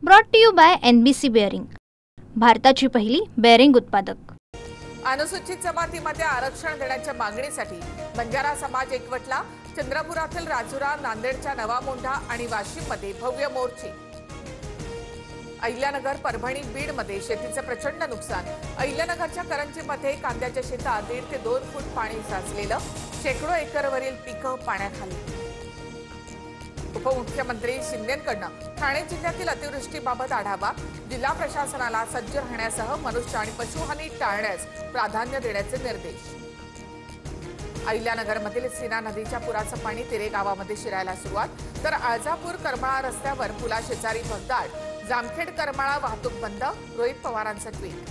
Brought to you by NBC bearing, भारताची पहिली bearing उत्पादक। अनुसूचित जमातीमध्ये आरक्षण देण्याच्या मागणीसाठी बंजारा समाज एकवटला। चंद्रपुरातील राजुरा, नांदेडच्या नवामोंढा आणि वाशिममध्ये भव्य मोर्चे। अहिल्यानगर, परभणी, बीडमध्ये शेतीचे प्रचंड नुकसान। अहिल्यानगरच्या करंजीमध्ये कांद्याच्या शेतात 1.5 ते 2 फूट पाणी साचलेलं, शेकडो एकरवरील पिकं पाण्याखाली। उपमुख्यमंत्री शिंदेंकडून ठाणे जिल्ह्यातील अतिवृष्टीबाबत आढावा। जिल्हा प्रशासनाला सज्ज राहण्यासह मनुष्य आणि पशुहानी टाळण्यास प्राधान्य देण्याचे निर्देश। अहिल्यानगरमधील सीना नदीच्या पुराचं पाणी तिरे गावामध्ये शिरायला सुरुवात, तर आळजापूर करमाळा रस्त्यावर पुलाशेजारी भगदाड। जामखेड करमाळा वाहतूक बंद। रोहित पवारांचं ट्विट।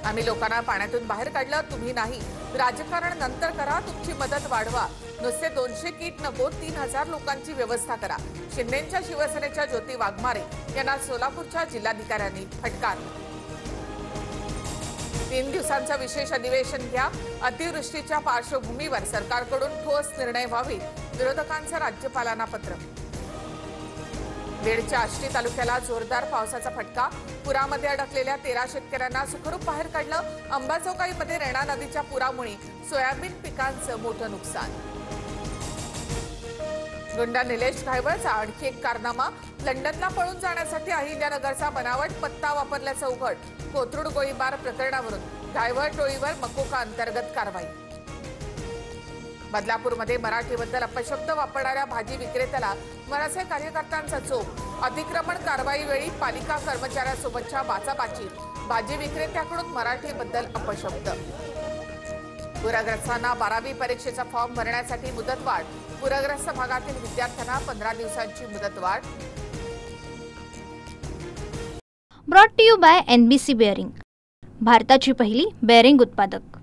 आम्ही लोकांना पाण्यातून बाहेर काढलं, तुम्ही नाही। राजकारण नंतर करा, तुमची मदत वाढवा। नुसते 200 किट नको, 3000 लोकांची व्यवस्था करा। शिंदेंच्या शिवसेनेच्या ज्योती वाघमारे यांना सोलापूरच्या जिल्हाधिकाऱ्यांनी फटकारलं। 3 दिवसांचं विशेष अधिवेशन घ्या। अतिवृष्टीच्या पार्श्वभूमीवर सरकारकडून ठोस निर्णय व्हावे, विरोधकांचं राज्यपालांना पत्र। बीडच्या आष्टी तालुक्याला जोरदार पावसाचा फटका। पुरामध्ये अडकलेल्या 13 शेतकऱ्यांना सुखरूप बाहेर काढलं। अंबाजोगाईमध्ये रेणा नदीच्या पुरामुळे सोयाबीन पिकांचं मोठं नुकसान। गुंडा निलेश घायवळचा आणखी एक कारनामा। लंडनला पळून जाण्यासाठी अहिल्यानगरचा बनावट पत्ता वापरल्याचं उघड। कोथरूड गोळीबार प्रकरणावरून घायवळ टोळीवर मकोका अंतर्गत कारवाई। बदलापूरमध्ये मराठीबद्दल अपशब्द वापरणाऱ्या भाजी विक्रेत्याला मनसे कार्यकर्त्यांचा चोप। अतिक्रमण कारवाईवेळी पालिका कर्मचाऱ्यांसोबतच्या बाचाबाचीत भाजी विक्रेत्याकडून मराठीबद्दल अपशब्द। पूरग्रस्तांना 12वी परीक्षेचा फॉर्म भरण्यासाठी मुदतवाढ। पूरग्रस्त भागातील विद्यार्थ्यांना 15 दिवसांची मुदतवाढ। Brought to you by NBC bearing, भारताची पहिली बेअरिंग उत्पादक।